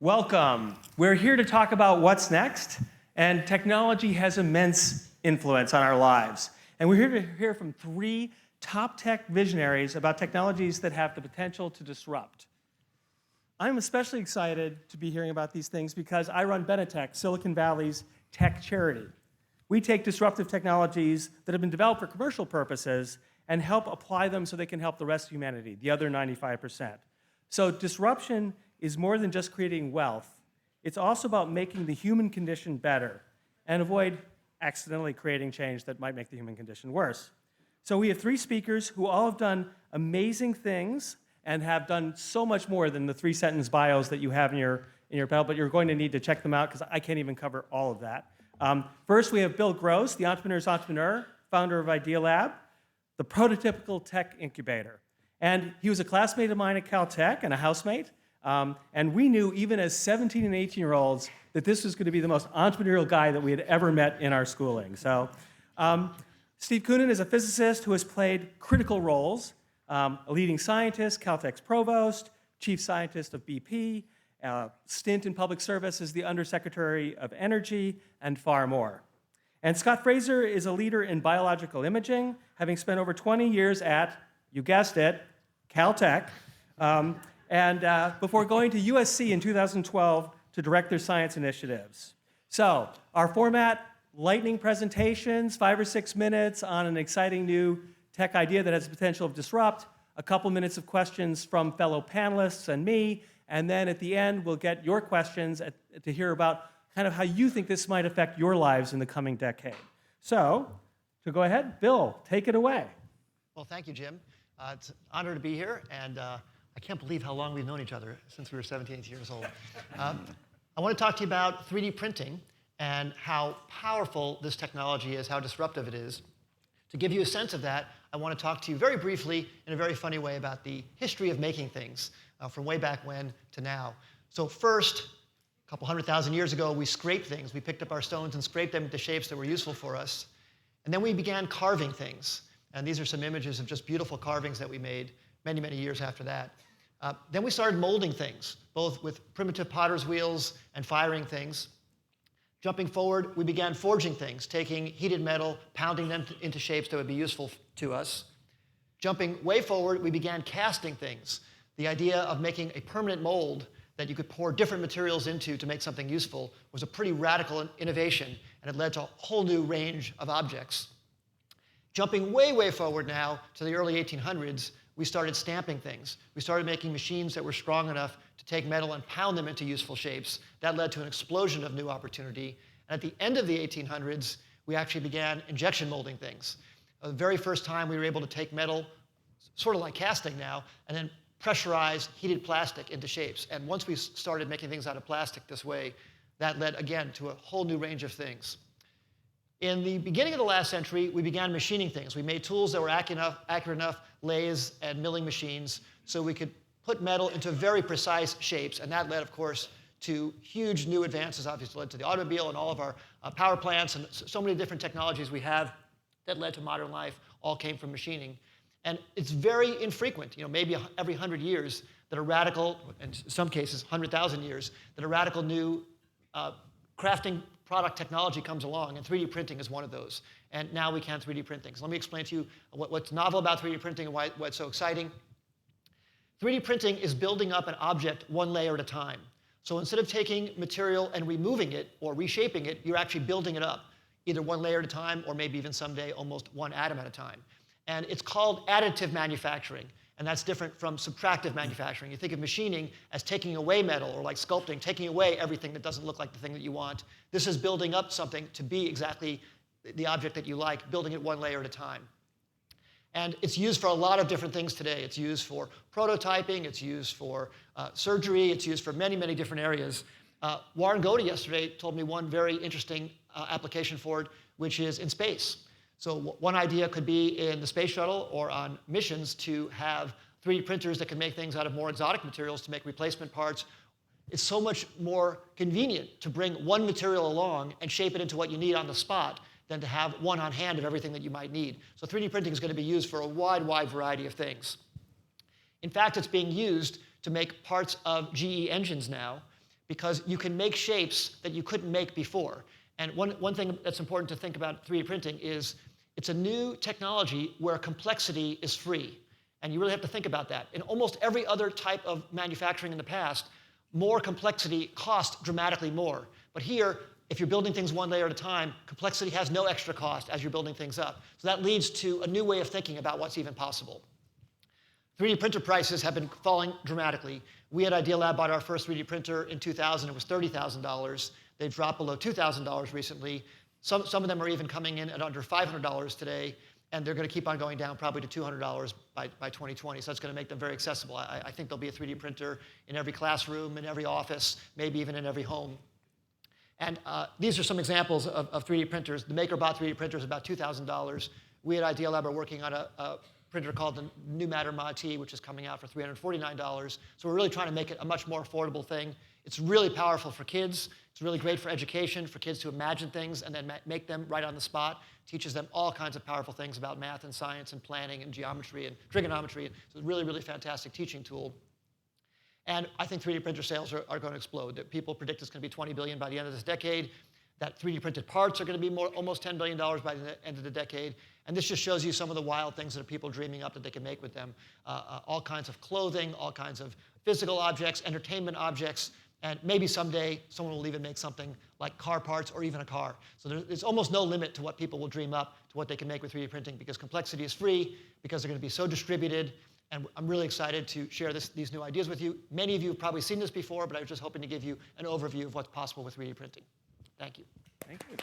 Welcome. We're here to talk about what's next, and technology has immense influence on our lives. And we're here to hear from three top tech visionaries about technologies that have the potential to disrupt. I'm especially excited to be hearing about these things because I run Benetech, Silicon Valley's tech charity. We take disruptive technologies that have been developed for commercial purposes and help apply them so they can help the rest of humanity, the other 95%. So disruption is more than just creating wealth. It's also about making the human condition better and avoid accidentally creating change that might make the human condition worse. So we have three speakers who all have done amazing things and have done so much more than the three-sentence bios that you have in your panel, but you're going to need to check them out because I can't even cover all of that. First, we have Bill Gross, the entrepreneur's entrepreneur, founder of Idea Lab, the prototypical tech incubator. And he was a classmate of mine at Caltech and a housemate. And we knew, even as 17 and 18-year-olds, that this was going to be the most entrepreneurial guy that we had ever met in our schooling. So Steve Koonin is a physicist who has played critical roles, a leading scientist, Caltech's provost, chief scientist of BP, stint in public service as the Undersecretary of Energy, and far more. And Scott Fraser is a leader in biological imaging, having spent over 20 years at, you guessed it, Caltech, and before going to USC in 2012 to direct their science initiatives. So our format, lightning presentations, 5 or 6 minutes on an exciting new tech idea that has the potential of disrupt, a couple minutes of questions from fellow panelists and me, and then at the end we'll get your questions to hear about kind of how you think this might affect your lives in the coming decade. So, to go ahead, Bill, take it away. Well, thank you, Jim. It's an honor to be here, and I can't believe how long we've known each other, since we were 17, 18 years old. I want to talk to you about 3D printing and how powerful this technology is, how disruptive it is. To give you a sense of that, I want to talk to you very briefly, in a very funny way, about the history of making things, from way back when to now. So first, a couple 100,000 years ago, we scraped things. We picked up our stones and scraped them into shapes that were useful for us. And then we began carving things. And these are some images of just beautiful carvings that we made many, many years after that. Then we started molding things, both with primitive potter's wheels and firing things. Jumping forward, we began forging things, taking heated metal, pounding them into shapes that would be useful to us. Jumping way forward, we began casting things. The idea of making a permanent mold that you could pour different materials into to make something useful was a pretty radical innovation, and it led to a whole new range of objects. Jumping way, way forward now to the early 1800s, we started stamping things. We started making machines that were strong enough to take metal and pound them into useful shapes. That led to an explosion of new opportunity. And at the end of the 1800s, we actually began injection molding things. The very first time we were able to take metal, sort of like casting now, and then pressurize heated plastic into shapes. And once we started making things out of plastic this way, that led, again, to a whole new range of things. In the beginning of the last century, we began machining things. We made tools that were accurate enough, lathes and milling machines, so we could put metal into very precise shapes. And that led, of course, to huge new advances. Obviously, led to the automobile and all of our power plants, and so many different technologies we have that led to modern life all came from machining. And it's very infrequent, maybe every 100 years, that a radical, in some cases 100,000 years, that a radical new crafting product technology comes along, and 3D printing is one of those. And now we can 3D print things. Let me explain to you what's novel about 3D printing and why it's so exciting. 3D printing is building up an object one layer at a time. So instead of taking material and removing it or reshaping it, you're actually building it up, either one layer at a time or maybe even someday almost one atom at a time. And it's called additive manufacturing. And that's different from subtractive manufacturing. You think of machining as taking away metal, or like sculpting, taking away everything that doesn't look like the thing that you want. This is building up something to be exactly the object that you like, building it one layer at a time. And it's used for a lot of different things today. It's used for prototyping, it's used for surgery, it's used for many, many different areas. Warren Goda yesterday told me one very interesting application for it, which is in space. So one idea could be in the space shuttle or on missions to have 3D printers that can make things out of more exotic materials to make replacement parts. It's so much more convenient to bring one material along and shape it into what you need on the spot than to have one on hand of everything that you might need. So 3D printing is going to be used for a wide, wide variety of things. In fact, it's being used to make parts of GE engines now, because you can make shapes that you couldn't make before. And one thing that's important to think about 3D printing is it's a new technology where complexity is free. And you really have to think about that. In almost every other type of manufacturing in the past, more complexity cost dramatically more. But here, if you're building things one layer at a time, complexity has no extra cost as you're building things up. So that leads to a new way of thinking about what's even possible. 3D printer prices have been falling dramatically. We at Idea Lab bought our first 3D printer in 2000. It was $30,000. They've dropped below $2,000 recently. Some of them are even coming in at under $500 today, and they're going to keep on going down probably to $200 by 2020. So that's going to make them very accessible. I think there'll be a 3D printer in every classroom, in every office, maybe even in every home. And these are some examples of 3D printers. The MakerBot 3D printer is about $2,000. We at Idea Lab are working on a printer called the New Matter Mod T, which is coming out for $349. So we're really trying to make it a much more affordable thing. It's really powerful for kids. It's really great for education, for kids to imagine things and then make them right on the spot. Teaches them all kinds of powerful things about math and science and planning and geometry and trigonometry. So it's a really, really fantastic teaching tool. And I think 3D printer sales are going to explode. People predict it's going to be $20 billion by the end of this decade. That 3D printed parts are going to be almost $10 billion by the end of the decade. And this just shows you some of the wild things that are people dreaming up that they can make with them. All kinds of clothing, all kinds of physical objects, entertainment objects, and maybe someday someone will even make something like car parts or even a car. So there's almost no limit to what people will dream up, to what they can make with 3D printing, because complexity is free, because they're going to be so distributed. And I'm really excited to share these new ideas with you. Many of you have probably seen this before, but I was just hoping to give you an overview of what's possible with 3D printing. Thank you. Thank you.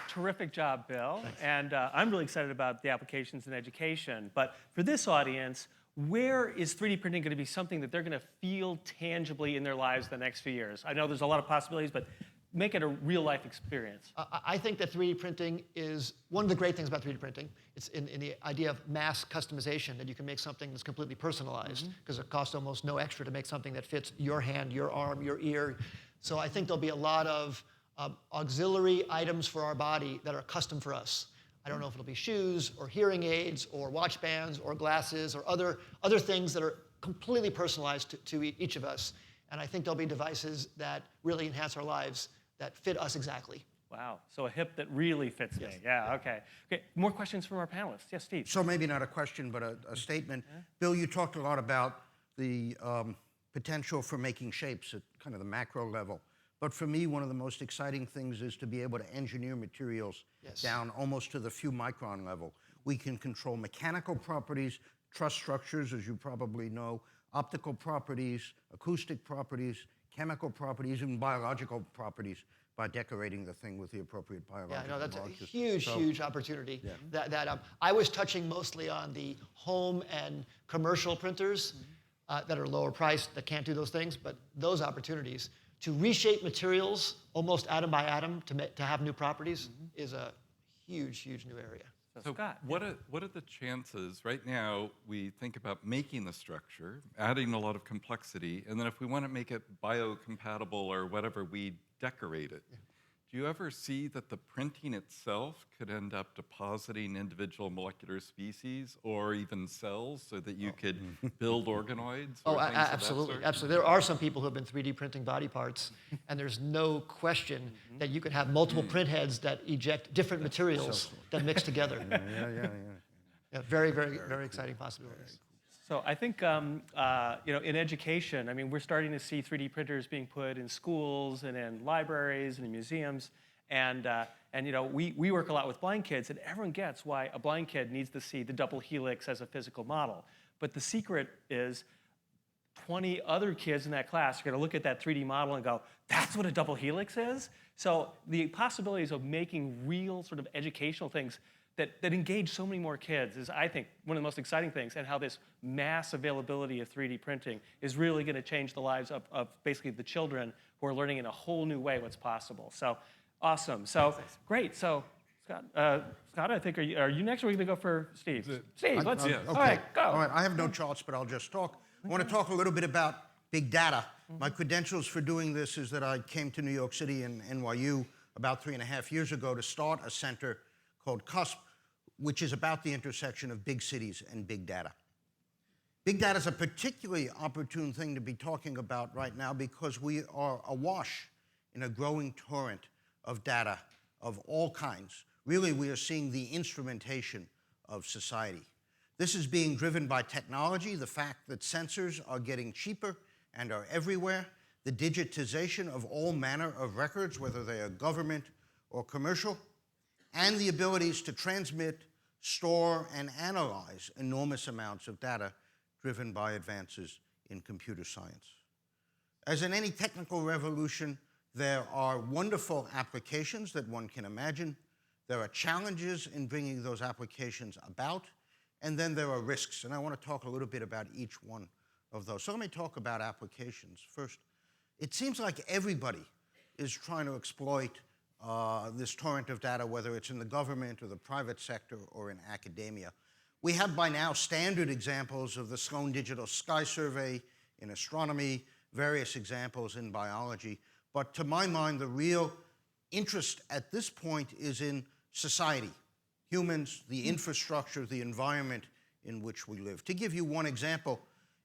Terrific job, Bill. Thanks. And I'm really excited about the applications in education. But for this audience, where is 3D printing going to be something that they're going to feel tangibly in their lives the next few years? I know there's a lot of possibilities, but make it a real-life experience. I think that 3D printing is one of the great things about 3D printing. It's in the idea of mass customization, that you can make something that's completely personalized, because it costs almost no extra to make something that fits your hand, your arm, your ear. So I think there'll be a lot of auxiliary items for our body that are custom for us. I don't know if it'll be shoes or hearing aids or watch bands or glasses or other things that are completely personalized to each of us. And I think there'll be devices that really enhance our lives that fit us exactly. Wow, so a hip that really fits me. Yeah, okay. Okay, more questions from our panelists. Yes, Steve. So maybe not a question, but a statement. Yeah. Bill, you talked a lot about the potential for making shapes at kind of the macro level. But for me, one of the most exciting things is to be able to engineer materials down almost to the few micron level. We can control mechanical properties, truss structures, as you probably know, optical properties, acoustic properties, chemical properties, and biological properties by decorating the thing with the appropriate biological Yeah, no, that's markers. a huge opportunity. Yeah. I was touching mostly on the home and commercial printers that are lower priced, that can't do those things, but those opportunities to reshape materials almost atom by atom to have new properties is a huge new area. So Scott, what are the chances? Right now, we think about making the structure, adding a lot of complexity, and then if we want to make it biocompatible or whatever, we decorate it. Do you ever see that the printing itself could end up depositing individual molecular species or even cells so that you could build organoids? Oh, absolutely. Absolutely. There are some people who have been 3D printing body parts, and there's no question that you can have multiple print heads that eject different materials that mix together. Yeah, very exciting possibilities. So I think, in education, I mean, we're starting to see 3D printers being put in schools and in libraries and in museums. And we work a lot with blind kids, and everyone gets why a blind kid needs to see the double helix as a physical model. But the secret is 20 other kids in that class are going to look at that 3D model and go, that's what a double helix is? So the possibilities of making real sort of educational things that engage so many more kids is, I think, one of the most exciting things, and how this mass availability of 3D printing is really going to change the lives of basically the children who are learning in a whole new way what's possible. So awesome. So great. So Scott, I think, are you next, or are we going to go for Steve? Steve, let's. Okay. All right, go. All right, I have no charts, but I'll just talk. I want to talk a little bit about big data. My credentials for doing this is that I came to New York City and NYU about 3.5 years ago to start a center called CUSP, which is about the intersection of big cities and big data. Big data is a particularly opportune thing to be talking about right now because we are awash in a growing torrent of data of all kinds. Really, we are seeing the instrumentation of society. This is being driven by technology, the fact that sensors are getting cheaper and are everywhere, the digitization of all manner of records, whether they are government or commercial, and the abilities to transmit, store, and analyze enormous amounts of data driven by advances in computer science. As in any technical revolution, there are wonderful applications that one can imagine. There are challenges in bringing those applications about, and then there are risks. And I want to talk a little bit about each one of those. So let me talk about applications first. It seems like everybody is trying to exploit this torrent of data, whether it's in the government or the private sector or in academia. We have by now standard examples of the Sloan Digital Sky Survey in astronomy, various examples in biology. But to my mind, the real interest at this point is in society, humans, the infrastructure, the environment in which we live. To give you one example,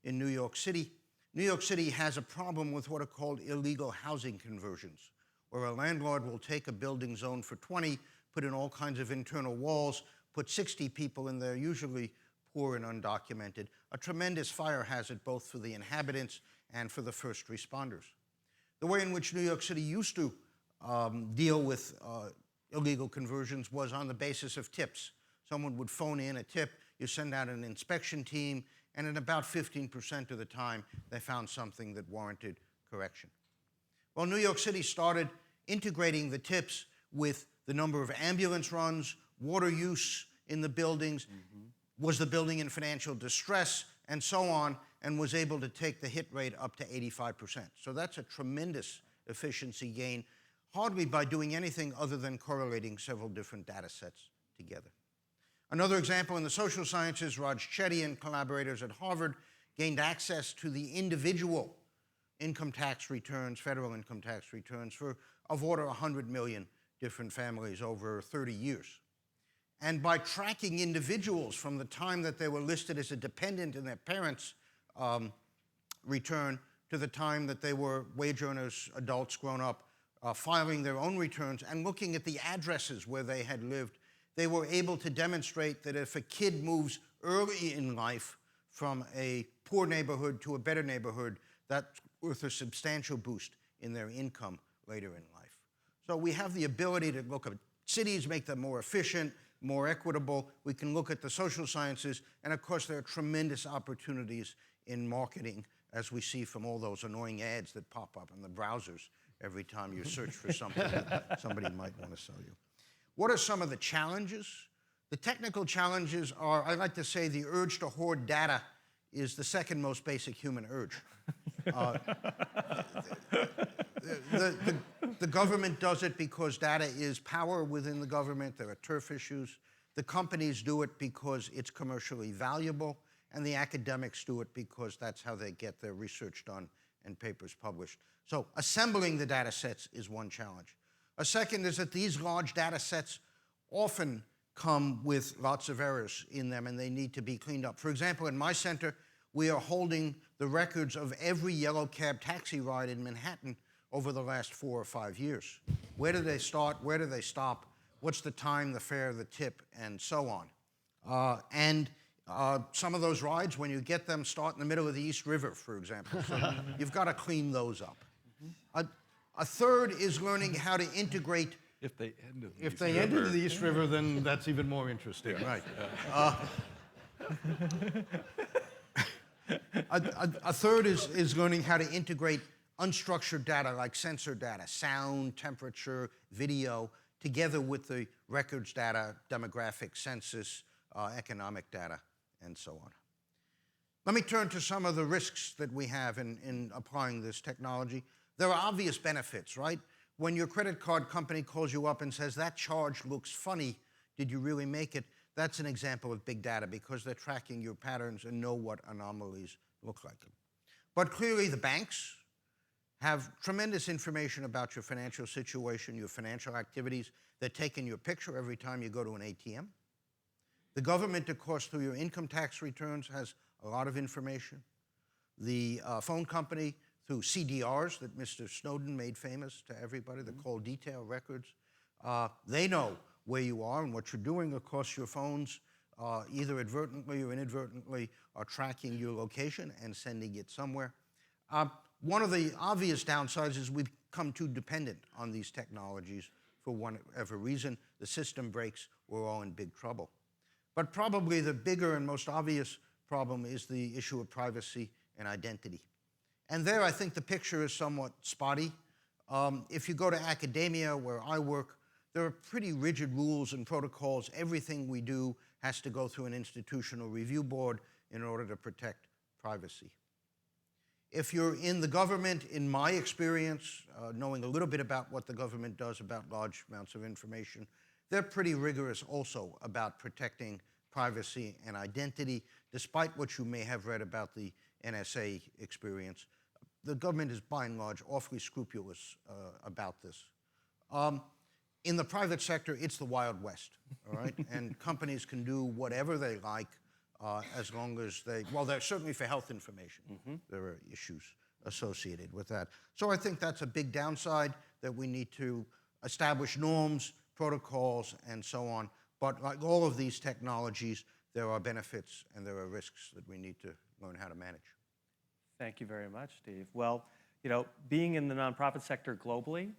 in New York City has a problem with what are called illegal housing conversions, where a landlord will take a building zone for 20, put in all kinds of internal walls, put 60 people in there, usually poor and undocumented, a tremendous fire hazard both for the inhabitants and for the first responders. The way in which New York City used to deal with illegal conversions was on the basis of tips. Someone would phone in a tip, you send out an inspection team, and in about 15% of the time, they found something that warranted correction. Well, New York City started integrating the tips with the number of ambulance runs, water use in the buildings, was the building in financial distress, and so on, and was able to take the hit rate up to 85%. So that's a tremendous efficiency gain, hardly by doing anything other than correlating several different data sets together. Another example in the social sciences, Raj Chetty and collaborators at Harvard gained access to the individual income tax returns, federal income tax returns, for of order 100 million different families over 30 years. And by tracking individuals from the time that they were listed as a dependent in their parents' return to the time that they were wage earners, adults grown up, filing their own returns and looking at the addresses where they had lived, they were able to demonstrate that if a kid moves early in life from a poor neighborhood to a better neighborhood, that's worth a substantial boost in their income later in life. So we have the ability to look at cities, make them more efficient, more equitable. We can look at the social sciences, and of course there are tremendous opportunities in marketing, as we see from all those annoying ads that pop up in the browsers every time you search for something that somebody might want to sell you. What are some of the challenges? The technical challenges are, I like to say, the urge to hoard data is the second most basic human urge. The government does it because data is power within the government. There are turf issues. The companies do it because it's commercially valuable, and the academics do it because that's how they get their research done and papers published. So assembling the data sets is one challenge. A second is that these large data sets often come with lots of errors in them, and they need to be cleaned up. For example, in my center, we are holding the records of every yellow cab taxi ride in Manhattan over the last 4 or 5 years. Where do they start? Where do they stop? What's the time, the fare, the tip, and so on. Some of those rides, when you get them, start in the middle of the East River, for example. So you've got to clean those up. A third is learning how to integrate. If they end in the If East they River. end in the East River, then that's even more interesting, right? A third is learning how to integrate unstructured data like sensor data, sound, temperature, video, together with the records data, demographic, census, economic data, and so on. Let me turn to some of the risks that we have in applying this technology. There are obvious benefits, right? When your credit card company calls you up and says, that charge looks funny, did you really make it? That's an example of big data because they're tracking your patterns and know what anomalies look like. But clearly the banks have tremendous information about your financial situation, your financial activities. They're taking your picture every time you go to an ATM. The government, of course, through your income tax returns, has a lot of information. The phone company, through CDRs that Mr. Snowden made famous to everybody, the call detail records, they know where you are and what you're doing. Of course, your phones, either advertently or inadvertently, are tracking your location and sending it somewhere. One of the obvious downsides is we've become too dependent on these technologies for whatever reason. The system breaks, we're all in big trouble. But probably the bigger and most obvious problem is the issue of privacy and identity. And there, I think the picture is somewhat spotty. If you go to academia, where I work, there are pretty rigid rules and protocols. Everything we do has to go through an institutional review board in order to protect privacy. If you're in the government, in my experience, knowing a little bit about what the government does about large amounts of information, they're pretty rigorous also about protecting privacy and identity, despite what you may have read about the NSA experience. The government is, by and large, awfully scrupulous about this. In the private sector, it's the Wild West, all right? And companies can do whatever they like as long as they, well, they're certainly for health information. There are issues associated with that. So I think that's a big downside, that we need to establish norms, protocols, and so on. But like all of these technologies, there are benefits and there are risks that we need to learn how to manage. Thank you very much, Steve. Well, being in the nonprofit sector globally,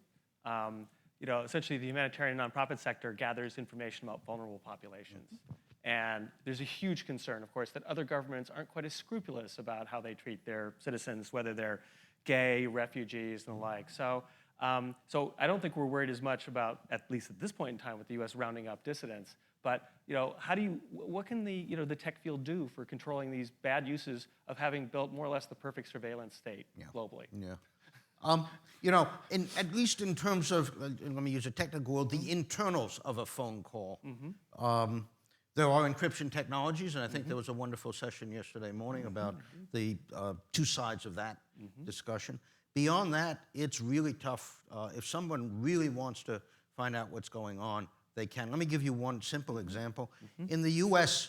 essentially the humanitarian nonprofit sector gathers information about vulnerable populations. And there's a huge concern, of course, that other governments aren't quite as scrupulous about how they treat their citizens, whether they're gay, refugees, and the like. So I don't think we're worried as much about, at least at this point in time, with the U.S. rounding up dissidents. But what can the tech field do for controlling these bad uses of having built more or less the perfect surveillance state globally? Yeah. At least in terms of, let me use a technical word, the internals of a phone call. There are encryption technologies, and I think there was a wonderful session yesterday morning about the two sides of that discussion. Beyond that, it's really tough. If someone really wants to find out what's going on, they can. Let me give you one simple example. In the US,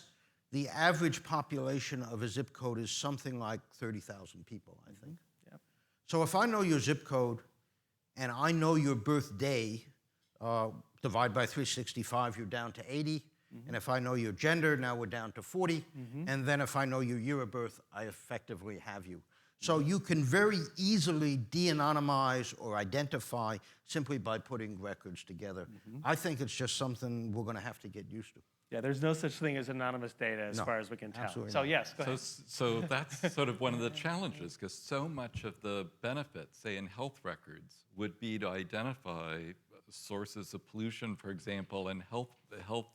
the average population of a zip code is something like 30,000 people, I think. So if I know your zip code and I know your birthday, divide by 365, you're down to 80. And if I know your gender, now we're down to 40. And then if I know your year of birth, I effectively have you. So you can very easily de-anonymize or identify simply by putting records together. I think it's just something we're going to have to get used to. Yeah, there's no such thing as anonymous data as far as we can tell. Absolutely So not. yes, go ahead. So that's sort of one of the challenges, because so much of the benefits, say in health records, would be to identify sources of pollution, for example, and health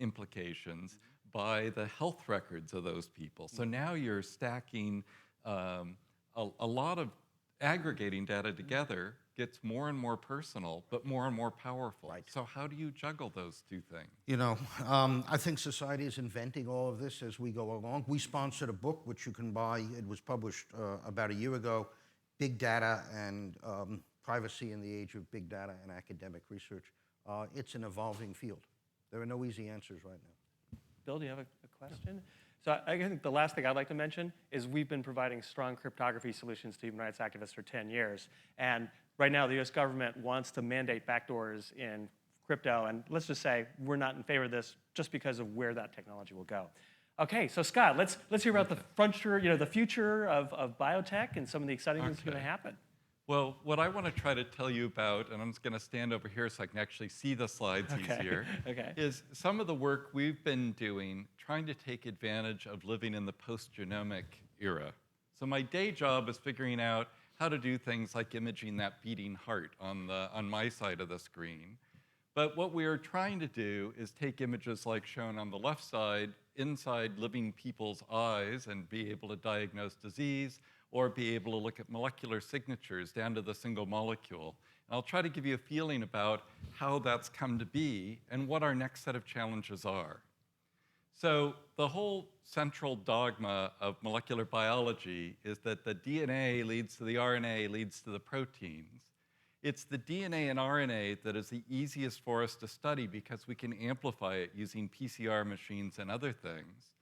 implications by the health records of those people. So now you're stacking a lot of aggregating data together gets more and more personal, but more and more powerful. Right. So how do you juggle those two things? I think society is inventing all of this as we go along. We sponsored a book, which you can buy. It was published about a year ago, Big Data and Privacy in the Age of Big Data and Academic Research. It's an evolving field. There are no easy answers right now. Bill, do you have a question? So I think the last thing I'd like to mention is we've been providing strong cryptography solutions to human rights activists for 10 years. And right now, the US government wants to mandate backdoors in crypto. And let's just say we're not in favor of this just because of where that technology will go. Okay, so Scott, let's hear about the frontier, the future of biotech and some of the exciting things that are going to happen. Well, what I want to try to tell you about, and I'm just going to stand over here so I can actually see the slides easier, is some of the work we've been doing trying to take advantage of living in the post-genomic era. So my day job is figuring out how to do things like imaging that beating heart on my side of the screen. But what we are trying to do is take images like shown on the left side, inside living people's eyes, and be able to diagnose disease, or be able to look at molecular signatures down to the single molecule. And I'll try to give you a feeling about how that's come to be and what our next set of challenges are. So the whole central dogma of molecular biology is that the DNA leads to the RNA, leads to the proteins. It's the DNA and RNA that is the easiest for us to study because we can amplify it using PCR machines and other things.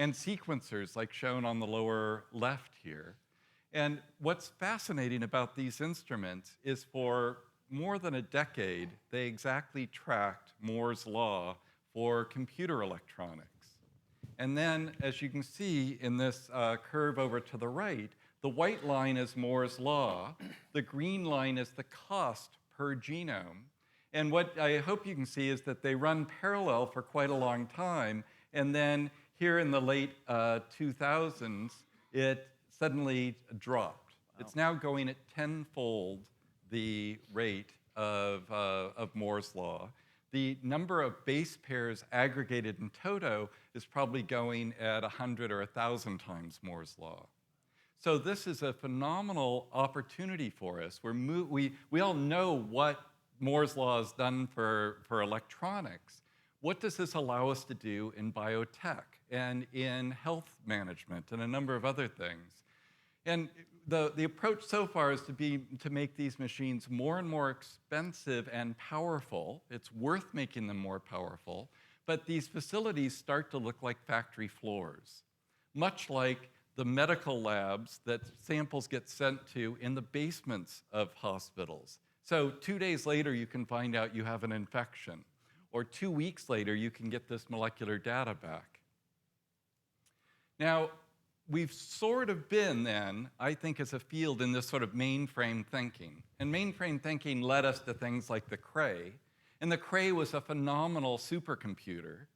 and sequencers like shown on the lower left here. And what's fascinating about these instruments is for more than a decade, they exactly tracked Moore's law for computer electronics. And then, as you can see in this curve over to the right, the white line is Moore's law, the green line is the cost per genome. And what I hope you can see is that they run parallel for quite a long time, and then here in the late 2000s, it suddenly dropped. Wow. It's now going at tenfold the rate of Moore's law. The number of base pairs aggregated in toto is probably going at 100 or 1,000 times Moore's law. So this is a phenomenal opportunity for us. We all know what Moore's law has done for electronics. What does this allow us to do in biotech and in health management and a number of other things? And the approach so far is to make these machines more and more expensive and powerful. It's worth making them more powerful, but these facilities start to look like factory floors, much like the medical labs that samples get sent to in the basements of hospitals. So 2 days later, you can find out you have an infection, or 2 weeks later, you can get this molecular data back. Now, we've sort of been then, I think, as a field in this sort of mainframe thinking. And mainframe thinking led us to things like the Cray. And the Cray was a phenomenal supercomputer.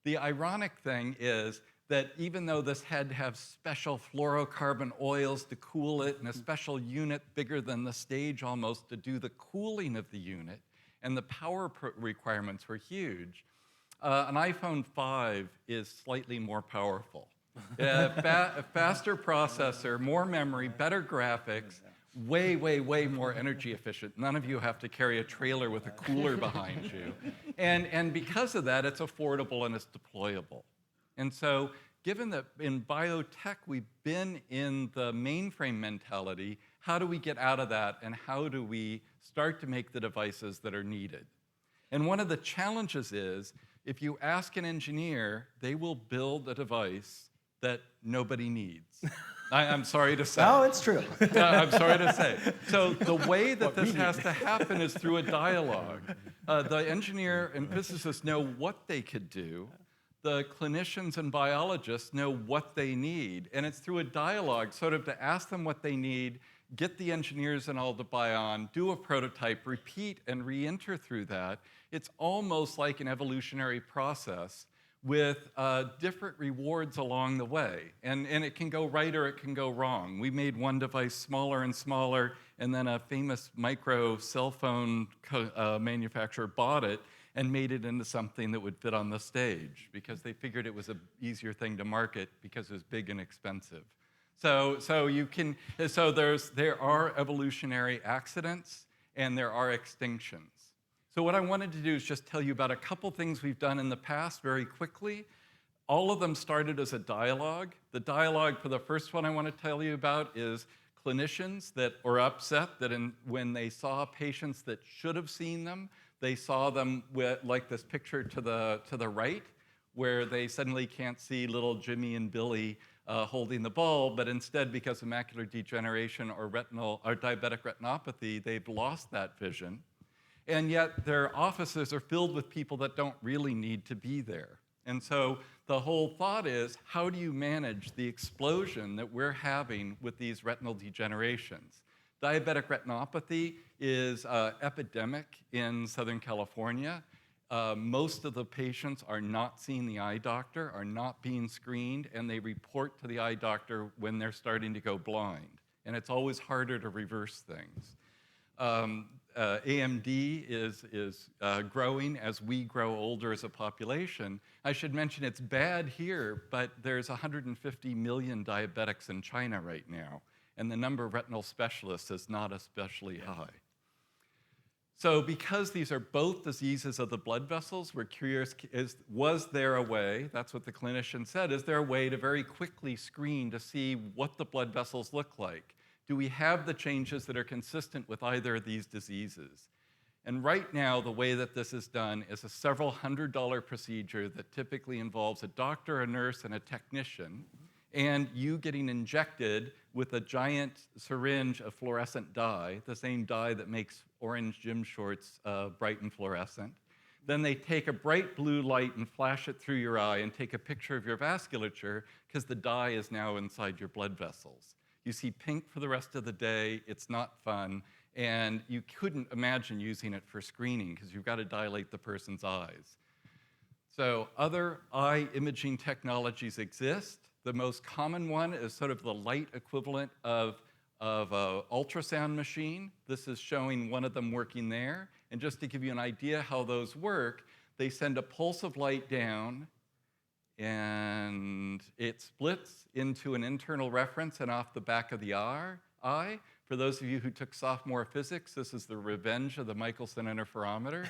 The ironic thing is that even though this had to have special fluorocarbon oils to cool it and a special unit bigger than the stage almost to do the cooling of the unit, and the power requirements were huge, an iPhone 5 is slightly more powerful. A faster processor, more memory, better graphics, way, way, way more energy efficient. None of you have to carry a trailer with a cooler behind you. And because of that, it's affordable and it's deployable. And so, given that in biotech we've been in the mainframe mentality, how do we get out of that and how do we start to make the devices that are needed? And one of the challenges is, if you ask an engineer, they will build a device that nobody needs. I'm sorry to say. Oh, it's true. I'm sorry to say. So the way that this has to happen is through a dialogue. The engineer and physicists know what they could do. The clinicians and biologists know what they need. And it's through a dialogue, sort of to ask them what they need, get the engineers and all to buy on, do a prototype, repeat and re-enter through that. It's almost like an evolutionary process with different rewards along the way. And it can go right or it can go wrong. We made one device smaller and smaller, and then a famous micro cell phone manufacturer bought it and made it into something that would fit on the stage because they figured it was an easier thing to market because it was big and expensive. So there are evolutionary accidents and there are extinctions. So what I wanted to do is just tell you about a couple things we've done in the past very quickly. All of them started as a dialogue. The dialogue for the first one I want to tell you about is clinicians that are upset that when they saw patients that should have seen them, they saw them with, like this picture to the right, where they suddenly can't see little Jimmy and Billy holding the ball, but instead, because of macular degeneration or diabetic retinopathy, they've lost that vision. And yet their offices are filled with people that don't really need to be there. And so the whole thought is, how do you manage the explosion that we're having with these retinal degenerations? Diabetic retinopathy is epidemic in Southern California. Most of the patients are not seeing the eye doctor, are not being screened, and they report to the eye doctor when they're starting to go blind. And it's always harder to reverse things. AMD is growing as we grow older as a population. I should mention it's bad here, but there's 150 million diabetics in China right now, and the number of retinal specialists is not especially high. So because these are both diseases of the blood vessels, we're curious, was there a way, that's what the clinician said, is there a way to very quickly screen to see what the blood vessels look like? Do we have the changes that are consistent with either of these diseases? And right now, the way that this is done is a several $100 procedure that typically involves a doctor, a nurse, and a technician, and you getting injected with a giant syringe of fluorescent dye, the same dye that makes orange gym shorts bright and fluorescent. Then they take a bright blue light and flash it through your eye and take a picture of your vasculature because the dye is now inside your blood vessels. You see pink for the rest of the day, it's not fun, and you couldn't imagine using it for screening because you've got to dilate the person's eyes. So other eye imaging technologies exist. The most common one is sort of the light equivalent of an ultrasound machine. This is showing one of them working there. And just to give you an idea how those work, they send a pulse of light down, and it splits into an internal reference and off the back of the eye. For those of you who took sophomore physics, this is the revenge of the Michelson interferometer.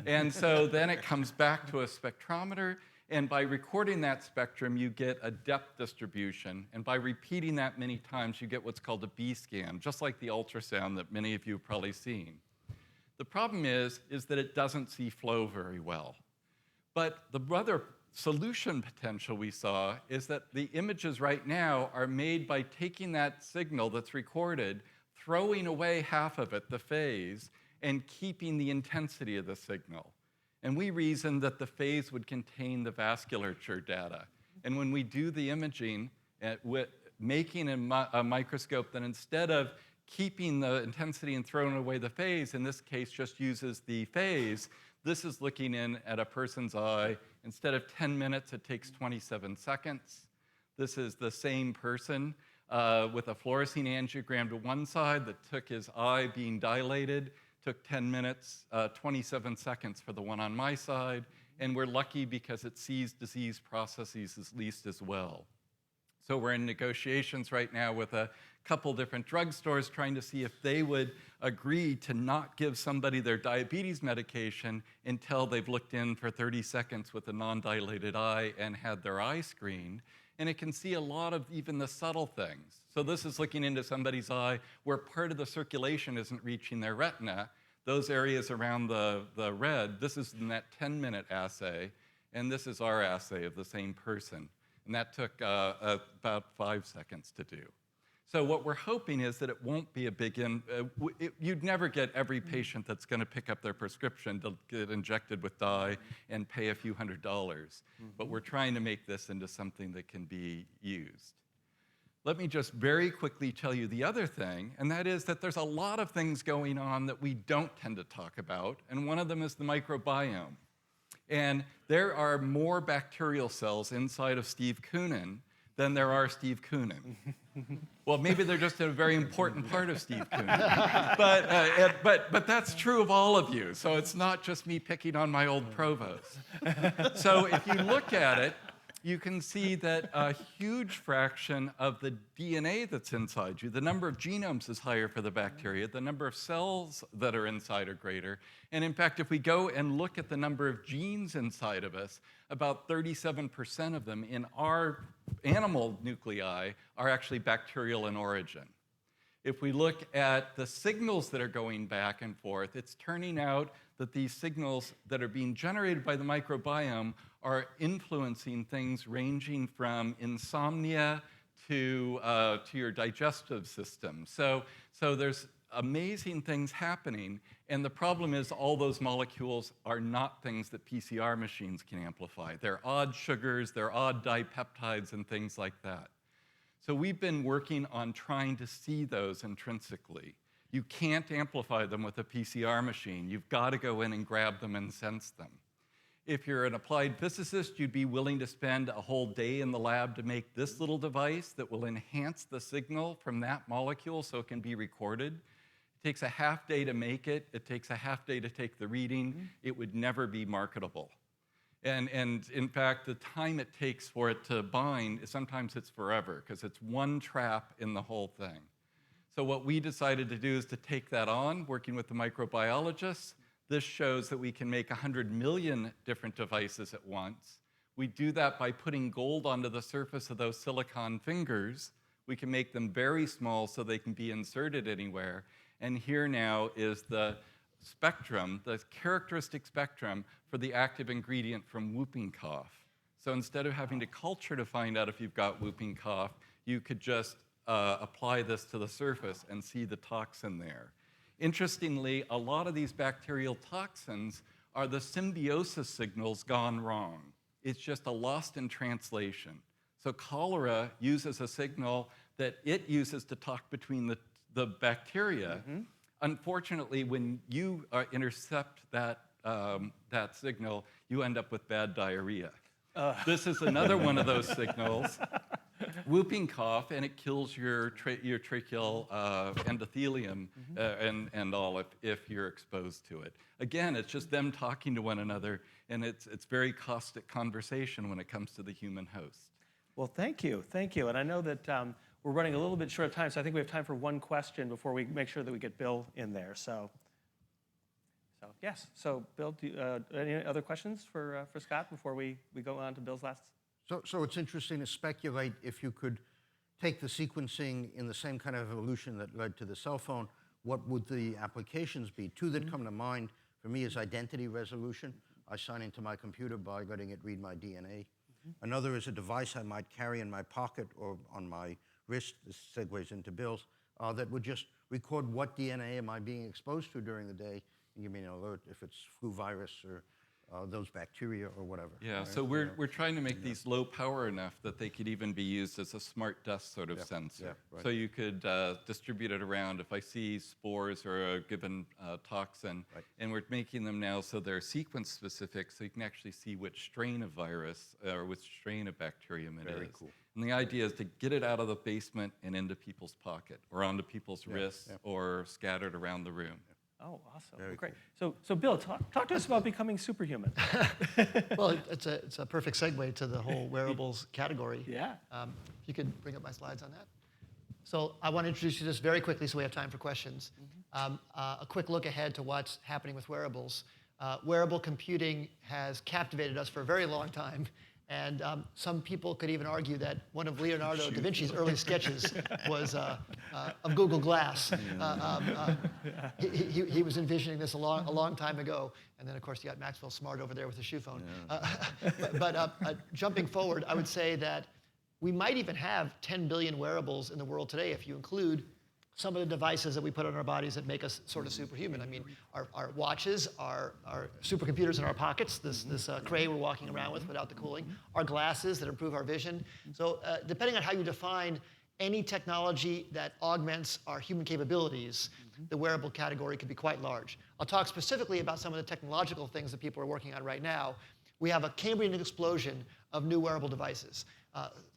And so then it comes back to a spectrometer, and by recording that spectrum, you get a depth distribution. And by repeating that many times, you get what's called a B-scan, just like the ultrasound that many of you have probably seen. The problem is that it doesn't see flow very well. But the other solution potential we saw is that the images right now are made by taking that signal that's recorded, throwing away half of it, the phase, and keeping the intensity of the signal. And we reasoned that the phase would contain the vasculature data. And when we do the imaging, making a microscope that instead of keeping the intensity and throwing away the phase, in this case just uses the phase, this is looking in at a person's eye. Instead of 10 minutes, it takes 27 seconds. This is the same person with a fluorescein angiogram to one side that took his eye being dilated, took 10 minutes, 27 seconds for the one on my side, and we're lucky because it sees disease processes at least as well. So we're in negotiations right now with a couple different drugstores trying to see if they would agree to not give somebody their diabetes medication until they've looked in for 30 seconds with a non-dilated eye and had their eye screened. And it can see a lot of even the subtle things. So this is looking into somebody's eye where part of the circulation isn't reaching their retina. Those areas around the red, this is in that 10-minute assay, and this is our assay of the same person. And that took about 5 seconds to do. So what we're hoping is that it won't be a big, you'd never get every patient that's going to pick up their prescription to get injected with dye and pay a few $100s. But we're trying to make this into something that can be used. Let me just very quickly tell you the other thing, and that is that there's a lot of things going on that we don't tend to talk about, and one of them is the microbiome. And there are more bacterial cells inside of Steve Koonin than there are Steve Koonin. Well, maybe they're just a very important part of Steve Koonin. But that's true of all of you, so it's not just me picking on my old provost. So if you look at it, you can see that a huge fraction of the DNA that's inside you, the number of genomes is higher for the bacteria, the number of cells that are inside are greater. And in fact, if we go and look at the number of genes inside of us, about 37% of them in our animal nuclei are actually bacterial in origin. If we look at the signals that are going back and forth, it's turning out that these signals that are being generated by the microbiome are influencing things ranging from insomnia to your digestive system. So there's amazing things happening, and the problem is all those molecules are not things that PCR machines can amplify. They're odd sugars, they're odd dipeptides, and things like that. So we've been working on trying to see those intrinsically. You can't amplify them with a PCR machine. You've got to go in and grab them and sense them. If you're an applied physicist, you'd be willing to spend a whole day in the lab to make this little device that will enhance the signal from that molecule so it can be recorded. It takes a half day to make it. It takes a half day to take the reading. It would never be marketable. And in fact, the time it takes for it to bind, sometimes it's forever, because it's one trap in the whole thing. So what we decided to do is to take that on, working with the microbiologists. This shows that we can make 100 million different devices at once. We do that by putting gold onto the surface of those silicon fingers. We can make them very small so they can be inserted anywhere. And here now is the spectrum, the characteristic spectrum for the active ingredient from whooping cough. So instead of having to culture to find out if you've got whooping cough, you could just apply this to the surface and see the toxin there. Interestingly, a lot of these bacterial toxins are the symbiosis signals gone wrong. It's just a lost in translation. So cholera uses a signal that it uses to talk between the bacteria. Unfortunately, when you intercept that signal, you end up with bad diarrhea. This is another one of those signals. Whooping cough, and it kills your tracheal endothelium and all if you're exposed to it. Again, it's just them talking to one another, and it's very caustic conversation when it comes to the human host. Well, thank you. And I know that we're running a little bit short of time, so I think we have time for one question before we make sure that we get Bill in there. So yes. So Bill, any other questions for Scott before we go on to Bill's last? So it's interesting to speculate if you could take the sequencing in the same kind of evolution that led to the cell phone, what would the applications be? Two that come to mind for me is identity resolution. I sign into my computer by letting it read my DNA. Another is a device I might carry in my pocket or on my wrist, this segues into Bill's, that would just record what DNA am I being exposed to during the day and give me an alert if it's flu virus or those bacteria or whatever. Yeah, right? so we're trying to make these low power enough that they could even be used as a smart dust sort of sensor. Yeah, right. So you could distribute it around. If I see spores or a given toxin, and we're making them now so they're sequence specific, so you can actually see which strain of virus or which strain of bacterium it is. Very cool. And the idea is to get it out of the basement and into people's pocket or onto people's wrists or scattered around the room. Oh, awesome. Very Great. So Bill, talk to us about becoming superhuman. Well, it's a perfect segue to the whole wearables category. Yeah. If you could bring up my slides on that. So I want to introduce you just very quickly so we have time for questions. A quick look ahead to what's happening with wearables. Wearable computing has captivated us for a very long time. And some people could even argue that one of Leonardo da Vinci's early sketches was of Google Glass. He was envisioning this a long time ago. And then, of course, you got Maxwell Smart over there with the shoe phone. But jumping forward, I would say that we might even have 10 billion wearables in the world today if you include some of the devices that we put on our bodies that make us sort of superhuman. I mean, our watches, our supercomputers in our pockets, this Cray we're walking around with without the cooling, our glasses that improve our vision. So depending on how you define any technology that augments our human capabilities, the wearable category could be quite large. I'll talk specifically about some of the technological things that people are working on right now. We have a Cambrian explosion of new wearable devices.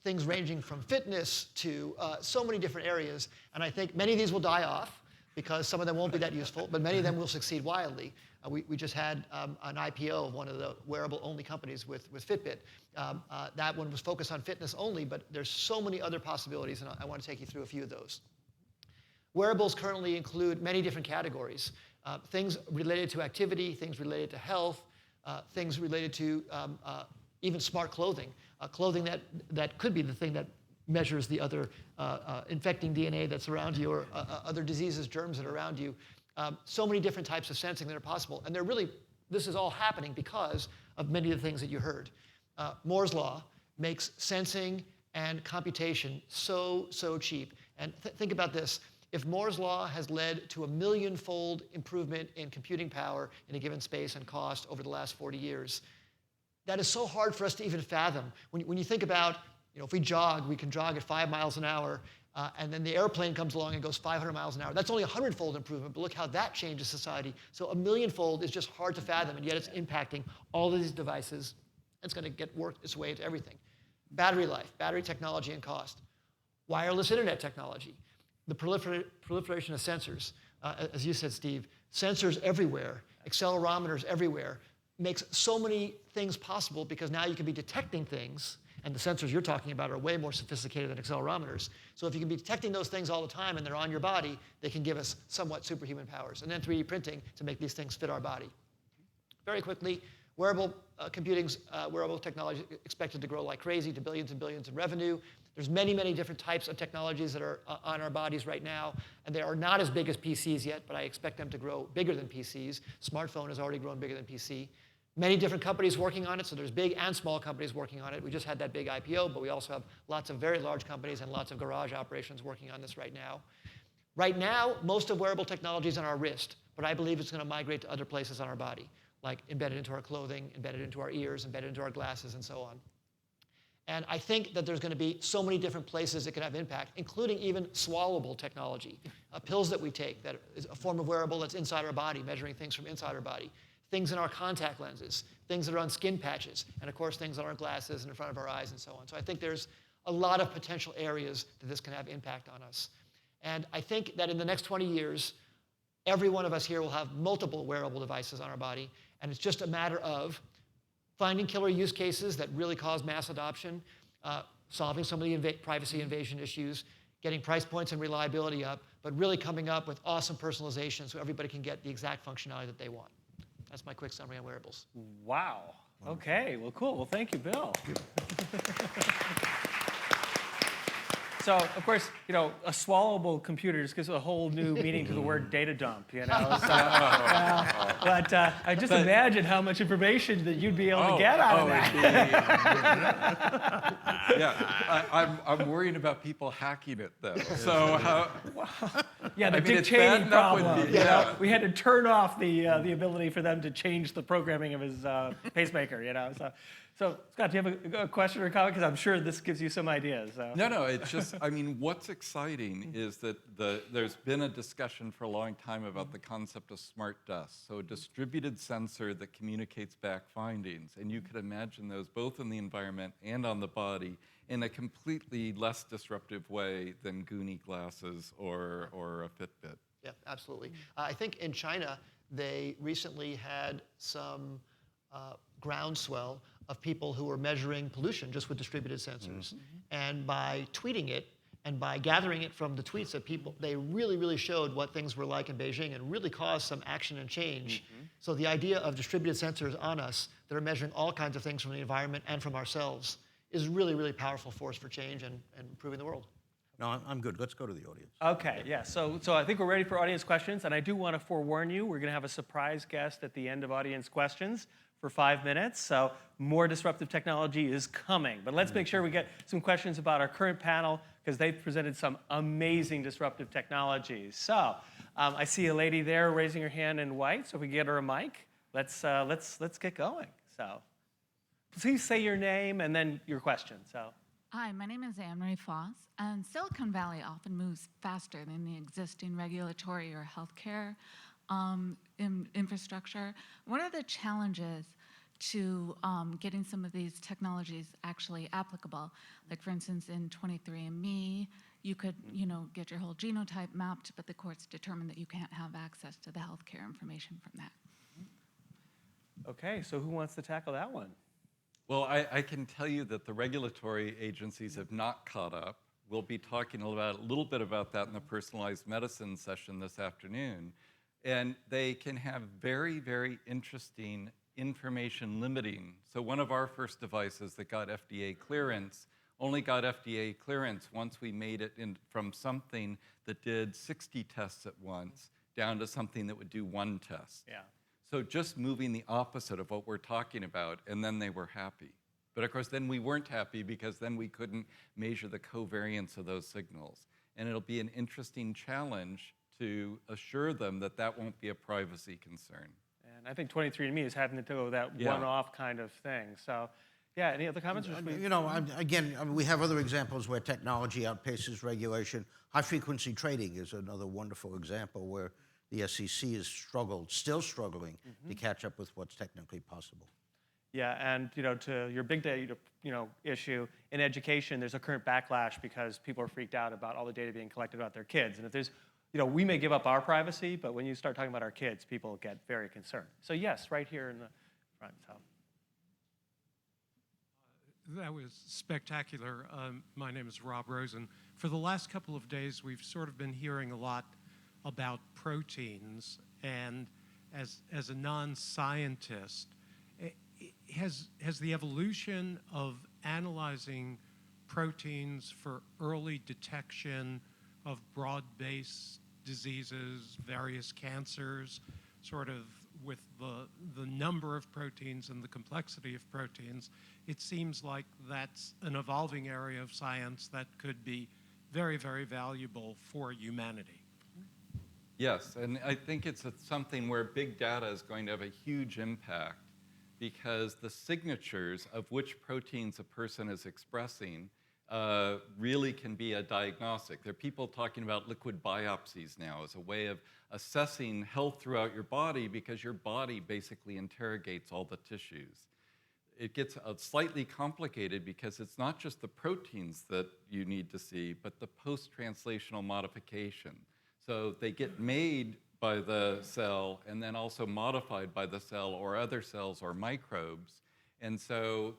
Things ranging from fitness to so many different areas. And I think many of these will die off because some of them won't be that useful, but many of them will succeed wildly. We just had an IPO of one of the wearable-only companies with Fitbit. That one was focused on fitness only, but there's so many other possibilities, and I want to take you through a few of those. Wearables currently include many different categories. Things related to activity, things related to health, things related to even smart clothing. Clothing that could be the thing that measures the other infecting DNA that's around you or other diseases, germs that are around you. So many different types of sensing that are possible. And this is all happening because of many of the things that you heard. Moore's Law makes sensing and computation so cheap. And think about this. If Moore's Law has led to a million-fold improvement in computing power in a given space and cost over the last 40 years, that is so hard for us to even fathom. When you think about, if we jog, we can jog at 5 miles an hour, and then the airplane comes along and goes 500 miles an hour. That's only a 100-fold improvement, but look how that changes society. So a million-fold is just hard to fathom, and yet it's impacting all of these devices. It's going to work its way into everything. Battery life, battery technology and cost. Wireless internet technology. The proliferation of sensors. As you said, Steve, sensors everywhere, accelerometers everywhere, makes so many things possible because now you can be detecting things, and the sensors you're talking about are way more sophisticated than accelerometers. So if you can be detecting those things all the time and they're on your body, they can give us somewhat superhuman powers. And then 3D printing to make these things fit our body. Very quickly, wearable computing's wearable technology expected to grow like crazy to billions and billions in revenue. There's many, many different types of technologies that are on our bodies right now, and they are not as big as PCs yet, but I expect them to grow bigger than PCs. Smartphone has already grown bigger than PC. Many different companies working on it, so there's big and small companies working on it. We just had that big IPO, but we also have lots of very large companies and lots of garage operations working on this right now. Right now, most of wearable technology is on our wrist, but I believe it's going to migrate to other places on our body, like embedded into our clothing, embedded into our ears, embedded into our glasses, and so on. And I think that there's going to be so many different places it can have impact, including even swallowable technology. Pills that we take that is a form of wearable that's inside our body, measuring things from inside our body. Things in our contact lenses, things that are on skin patches, and of course things on our glasses and in front of our eyes and so on. So I think there's a lot of potential areas that this can have impact on us. And I think that in the next 20 years, every one of us here will have multiple wearable devices on our body, and it's just a matter of finding killer use cases that really cause mass adoption, solving some of the privacy invasion issues, getting price points and reliability up, but really coming up with awesome personalization so everybody can get the exact functionality that they want. That's my quick summary on wearables. Wow. Okay. Well, cool. Well, thank you, Bill. So, of course, you know, a swallowable computer just gives a whole new meaning to the word data dump, you know. So, but I just imagine how much information that you'd be able to get out of that. Yeah, I'm worried about people hacking it, though. So how? Yeah, the I mean, Dick it's Cheney bad enough when problem. the- You know? yeah. We had to turn off the ability for them to change the programming of his pacemaker, you know. So, Scott, do you have a question or comment? Because I'm sure this gives you some ideas. So. No, it's just, I mean, what's exciting is that there's been a discussion for a long time about the concept of smart dust, so a distributed sensor that communicates back findings. And you could imagine those both in the environment and on the body in a completely less disruptive way than Goonie glasses or a Fitbit. Yeah, absolutely. I think in China, they recently had some groundswell of people who were measuring pollution just with distributed sensors. And by tweeting it and by gathering it from the tweets of people, they really, really showed what things were like in Beijing and really caused some action and change. So the idea of distributed sensors on us that are measuring all kinds of things from the environment and from ourselves is really, really powerful force for change and improving the world. No, I'm good. Let's go to the audience. Okay, yeah. So I think we're ready for audience questions, and I do want to forewarn you, we're going to have a surprise guest at the end of audience questions for 5 minutes. So more disruptive technology is coming. But let's make sure we get some questions about our current panel because they've presented some amazing disruptive technologies. So I see a lady there raising her hand in white. So if we get her a mic, let's get going. So please say your name and then your question. So. Hi, my name is Anne-Marie Foss, and Silicon Valley often moves faster than the existing regulatory or healthcare infrastructure. What are the challenges to getting some of these technologies actually applicable? Like, for instance, in 23andMe, you could, get your whole genotype mapped, but the courts determined that you can't have access to the healthcare information from that. Okay, so who wants to tackle that one? Well, I can tell you that the regulatory agencies have not caught up. We'll be talking a little bit about that in the personalized medicine session this afternoon. And they can have very, very interesting information limiting. So one of our first devices that got FDA clearance only got FDA clearance once we made it from something that did 60 tests at once down to something that would do 1 test. Yeah. So just moving the opposite of what we're talking about, and then they were happy. But of course, then we weren't happy because then we couldn't measure the covariance of those signals. And it'll be an interesting challenge to assure them that that won't be a privacy concern. And I think 23andMe is having to go that one-off kind of thing. So, yeah, any other comments? We have other examples where technology outpaces regulation. High-frequency trading is another wonderful example where the SEC has still struggling to catch up with what's technically possible. Yeah, and to your big data issue in education, there's a current backlash because people are freaked out about all the data being collected about their kids. And if there's, we may give up our privacy, but when you start talking about our kids, people get very concerned. So yes, right here in the front. So. That was spectacular. My name is Rob Rosen. For the last couple of days, we've sort of been hearing a lot about proteins, and as a non-scientist, has the evolution of analyzing proteins for early detection of broad-based diseases, various cancers, sort of with the number of proteins and the complexity of proteins, it seems like that's an evolving area of science that could be very, very valuable for humanity. Yes, and I think it's something where big data is going to have a huge impact because the signatures of which proteins a person is expressing really can be a diagnostic. There are people talking about liquid biopsies now as a way of assessing health throughout your body because your body basically interrogates all the tissues. It gets slightly complicated because it's not just the proteins that you need to see, but the post-translational modification. So they get made by the cell and then also modified by the cell or other cells or microbes. And so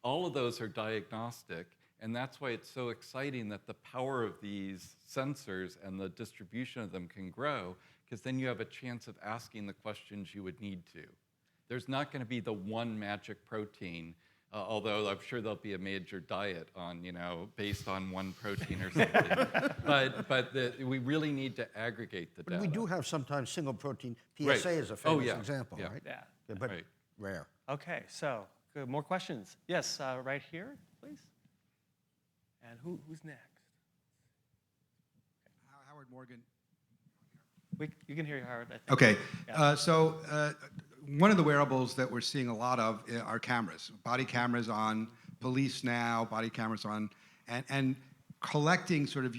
all of those are diagnostic, and that's why it's so exciting that the power of these sensors and the distribution of them can grow, because then you have a chance of asking the questions you would need to. There's not going to be the one magic protein, although I'm sure there'll be a major diet on, based on one protein or something. but we really need to aggregate the data. But we do have sometimes single protein. PSA is a famous example, right? Yeah. But Right. rare. Okay, so good. More questions? Yes, right here, please. And who's next? Howard Morgan. You can hear you, Howard, I think. Okay, Yeah. so one of the wearables that we're seeing a lot of are cameras, body cameras on police now, body cameras on, and collecting sort of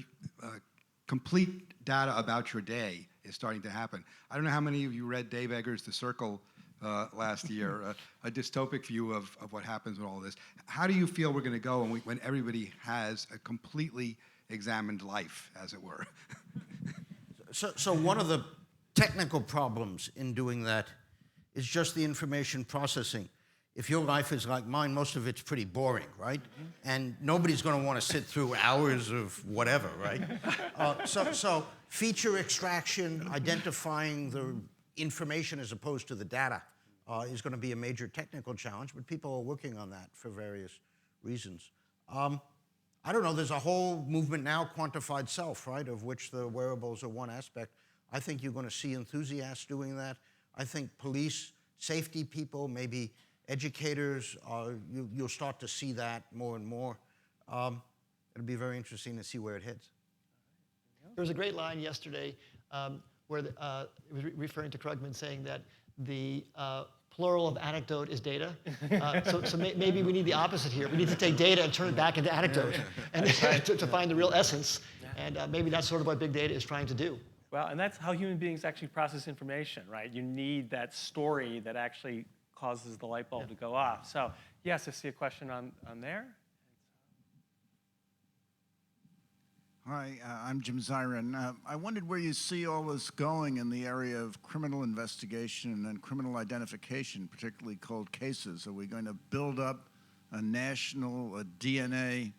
complete data about your day is starting to happen. I don't know how many of you read Dave Eggers' The Circle last year, a dystopic view of what happens with all this. How do you feel we're going to go when everybody has a completely examined life, as it were? So one of the technical problems in doing that is just the information processing. If your life is like mine, most of it's pretty boring, right? And nobody's going to want to sit through hours of whatever, right? So feature extraction, identifying the information as opposed to the data is going to be a major technical challenge, but people are working on that for various reasons. I don't know, there's a whole movement now, quantified self, right, of which the wearables are one aspect. I think you're going to see enthusiasts doing that. I think police, safety people, maybe educators, you'll start to see that more and more. It'll be very interesting to see where it heads. There was a great line yesterday where it was referring to Krugman saying that the plural of anecdote is data. So maybe we need the opposite here. We need to take data and turn it back into anecdote and to find the real essence. And maybe that's sort of what big data is trying to do. Well, and that's how human beings actually process information, right? You need that story that actually causes the light bulb to go off. So, yes, I see a question on there. Hi, I'm Jim Zirin. I wondered where you see all this going in the area of criminal investigation and criminal identification, particularly cold cases. Are we going to build up a national DNA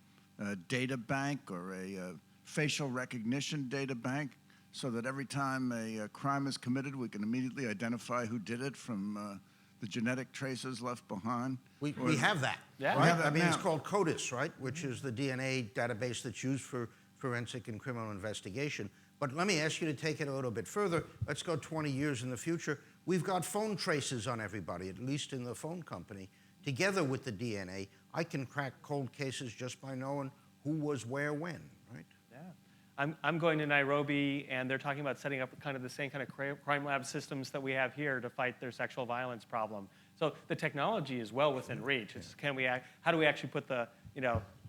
data bank or a facial recognition data bank so that every time a crime is committed, we can immediately identify who did it from the genetic traces left behind? We have that, Yeah. right? We have that I mean, it's now. called CODIS, right, which is the DNA database that's used for forensic and criminal investigation. But let me ask you to take it a little bit further. Let's go 20 years in the future. We've got phone traces on everybody, at least in the phone company. Together with the DNA, I can crack cold cases just by knowing who was where when, right? Yeah. I'm going to Nairobi, and they're talking about setting up kind of the same kind of crime lab systems that we have here to fight their sexual violence problem. So the technology is well within reach. It's how do we actually put the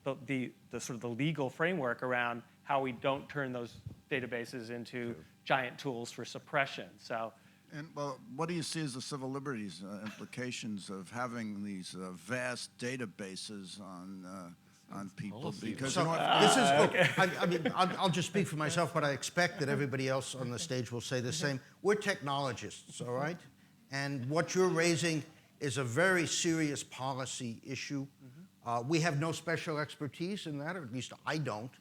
sort of the legal framework around how we don't turn those databases into giant tools for suppression. So, And well, what do you see as the civil liberties implications of having these vast databases on people? Because So this is, look, I mean, I'll just speak for myself, but I expect that everybody else on the stage will say the same. We're technologists, all right? And what you're raising is a very serious policy issue. We have no special expertise in that, or at least I don't.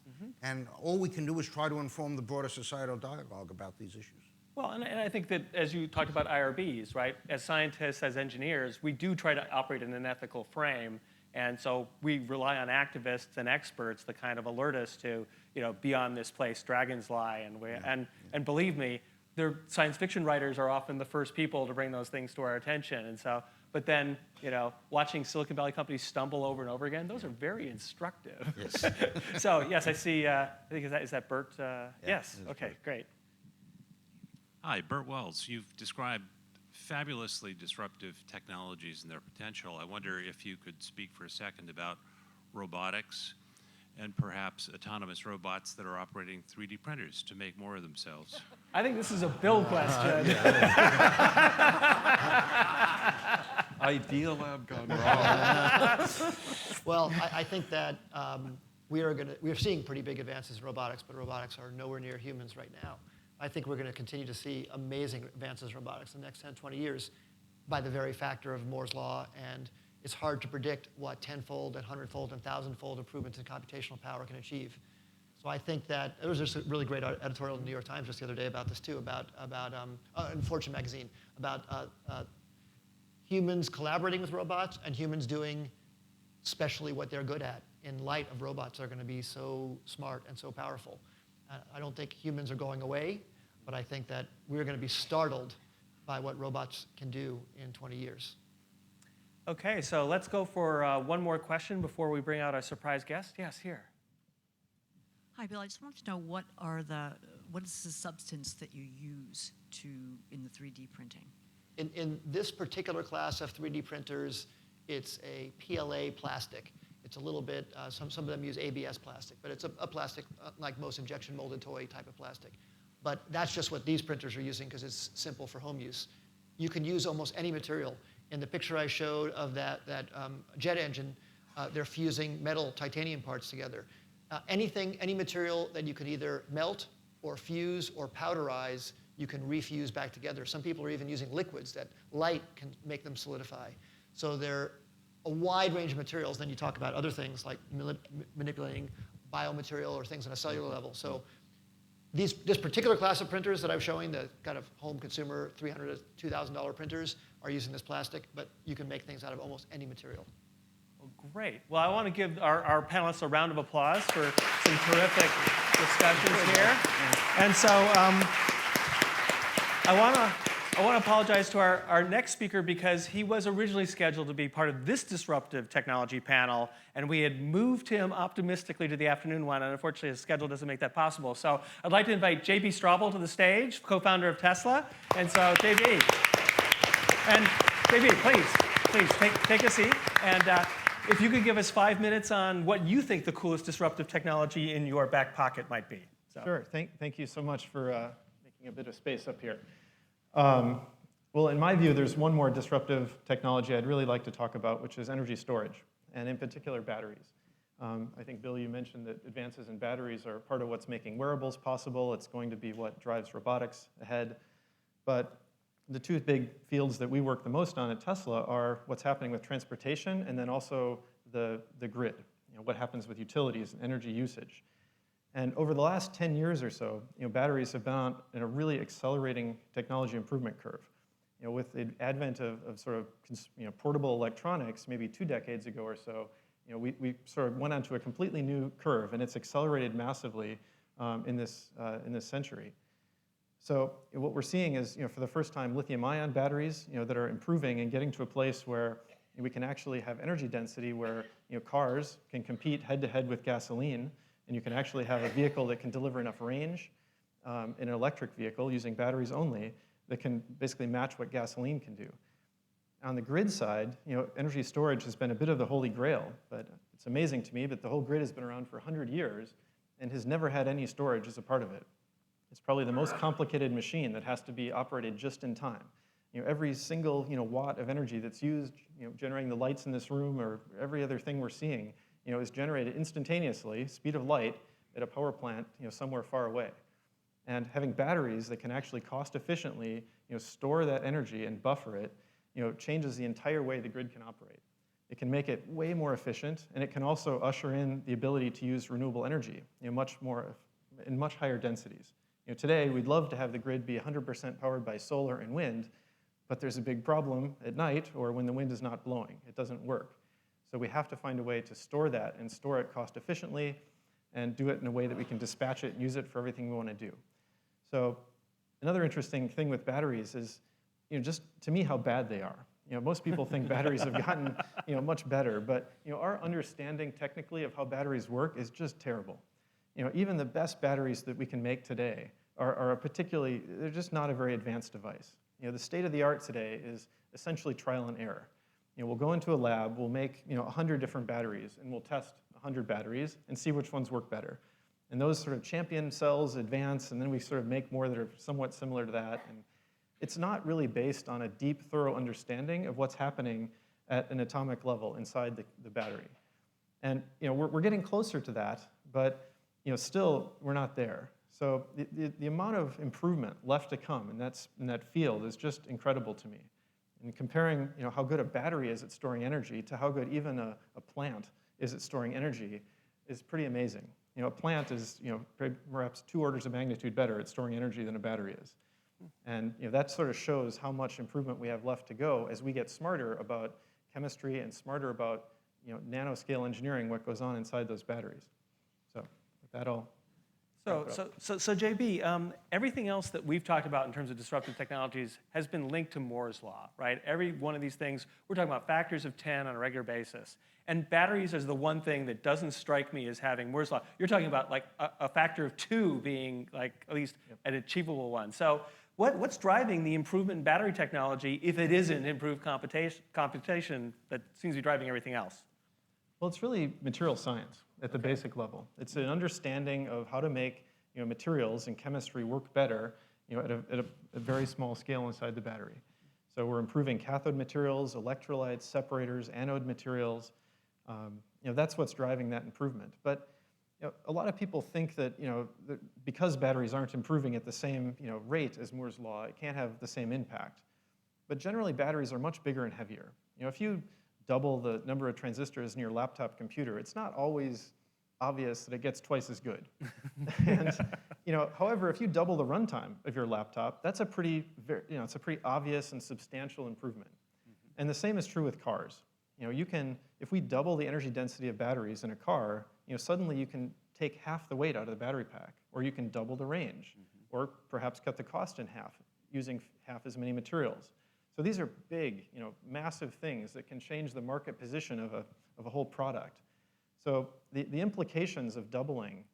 And all we can do is try to inform the broader societal dialogue about these issues. well, and I think that as you talked about IRBs, right? As scientists, as engineers, we do try to operate in an ethical frame, And so we rely on activists and experts to kind of alert us to, beyond this place, dragons lie. And believe me, science fiction writers are often the first people to bring those things to our attention. And so, but then, watching Silicon Valley companies stumble over and over again, those are very instructive. Yes. So yes, I see, I think, is that Bert? Yes, okay, Bert. great. Hi, Bert Wells. You've described fabulously disruptive technologies and their potential. I wonder if you could speak for a second about robotics and perhaps autonomous robots that are operating 3D printers to make more of themselves. I think this is a Bill question. Idea lab gone wrong. Well, I think that we're seeing pretty big advances in robotics, but robotics are nowhere near humans right now. I think we're going to continue to see amazing advances in robotics in the next 10, 20 years by the very factor of Moore's law, and it's hard to predict what 10-fold and 100-fold and 1,000-fold improvements in computational power can achieve. So I think that there was just a really great editorial in the New York Times just the other day about this too, in Fortune magazine, about humans collaborating with robots and humans doing specially what they're good at in light of robots that are going to be so smart and so powerful. I don't think humans are going away, but I think that we're going to be startled by what robots can do in 20 years. Okay, so let's go for one more question before we bring out our surprise guest. Yes, here. Hi, Bill. I just wanted to know what is the substance that you use in the 3D printing? In this particular class of 3D printers, it's a PLA plastic. It's a little bit, some of them use ABS plastic, but it's a plastic like most injection molded toy type of plastic. But that's just what these printers are using because it's simple for home use. You can use almost any material. In the picture I showed of that jet engine, they're fusing metal titanium parts together. Any material that you could either melt or fuse or powderize, you can refuse back together. Some people are even using liquids that light can make them solidify. So they're a wide range of materials. Then you talk about other things like manipulating biomaterial or things on a cellular level. So this particular class of printers that I'm showing, the kind of home consumer $300 to $2,000 printers, are using this plastic, but you can make things out of almost any material. Well, great. Well, I want to give our panelists a round of applause for some terrific discussions here. And so I want to apologize to our next speaker because he was originally scheduled to be part of this disruptive technology panel, and we had moved him optimistically to the afternoon one, and unfortunately his schedule doesn't make that possible. So I'd like to invite JB Straubel to the stage, co-founder of Tesla. And so JB, please take a seat. And if you could give us 5 minutes on what you think the coolest disruptive technology in your back pocket might be. So. Sure. Thank you so much for making a bit of space up here. Well, in my view, there's one more disruptive technology I'd really like to talk about, which is energy storage, and in particular, batteries. I think, Bill, you mentioned that advances in batteries are part of what's making wearables possible. It's going to be what drives robotics ahead. But the two big fields that we work the most on at Tesla are what's happening with transportation and then also the grid, what happens with utilities and energy usage. And over the last 10 years or so, batteries have been on a really accelerating technology improvement curve. With the advent of sort of portable electronics, maybe 2 decades ago or so, we sort of went onto a completely new curve, and it's accelerated massively in this century. So what we're seeing is, for the first time, lithium-ion batteries, that are improving and getting to a place where we can actually have energy density where cars can compete head-to-head with gasoline, and you can actually have a vehicle that can deliver enough range in an electric vehicle using batteries only that can basically match what gasoline can do. On the grid side, energy storage has been a bit of the holy grail, but it's amazing to me that the whole grid has been around for 100 years and has never had any storage as a part of it. It's probably the most complicated machine that has to be operated just in time. Every single watt of energy that's used, generating the lights in this room or every other thing we're seeing, is generated instantaneously, speed of light, at a power plant somewhere far away. And having batteries that can actually cost efficiently store that energy and buffer it changes the entire way the grid can operate. It can make it way more efficient, and it can also usher in the ability to use renewable energy in much higher densities. Today, we'd love to have the grid be 100% powered by solar and wind, but there's a big problem at night or when the wind is not blowing. It doesn't work. So we have to find a way to store that and store it cost efficiently and do it in a way that we can dispatch it and use it for everything we want to do. So another interesting thing with batteries is, just to me, how bad they are. Most people think batteries have gotten, much better, but, our understanding technically of how batteries work is just terrible. Even the best batteries that we can make today are they're just not a very advanced device. The state of the art today is essentially trial and error. We'll go into a lab, we'll make 100 different batteries, and we'll test 100 batteries and see which ones work better. And those sort of champion cells advance, and then we sort of make more that are somewhat similar to that. And it's not really based on a deep, thorough understanding of what's happening at an atomic level inside the battery. And we're getting closer to that, but still we're not there. So the amount of improvement left to come in that field is just incredible to me. And comparing how good a battery is at storing energy to how good even a plant is at storing energy is pretty amazing. A plant is perhaps 2 orders of magnitude better at storing energy than a battery is. And that sort of shows how much improvement we have left to go as we get smarter about chemistry and smarter about nanoscale engineering, what goes on inside those batteries. So with that, I'll So JB, everything else that we've talked about in terms of disruptive technologies has been linked to Moore's law, right? Every one of these things, we're talking about factors of 10 on a regular basis. And batteries is the one thing that doesn't strike me as having Moore's law. You're talking about like a factor of 2 being like at least an achievable one. So what's driving the improvement in battery technology if it isn't improved computation that seems to be driving everything else? Well, it's really material science at the basic level. It's an understanding of how to make materials and chemistry work better at a very small scale inside the battery. So we're improving cathode materials, electrolytes, separators, anode materials. That's what's driving that improvement. But a lot of people think that that because batteries aren't improving at the same rate as Moore's law, it can't have the same impact. But generally, batteries are much bigger and heavier. If you double the number of transistors in your laptop computer, it's not always obvious that it gets twice as good. And however, if you double the runtime of your laptop, that's a pretty it's a pretty obvious and substantial improvement. And the same is true with cars. If we double the energy density of batteries in a car, suddenly you can take half the weight out of the battery pack, or you can double the range, or perhaps cut the cost in half using half as many materials. So these are big, massive things that can change the market position of a whole product. So the implications of doubling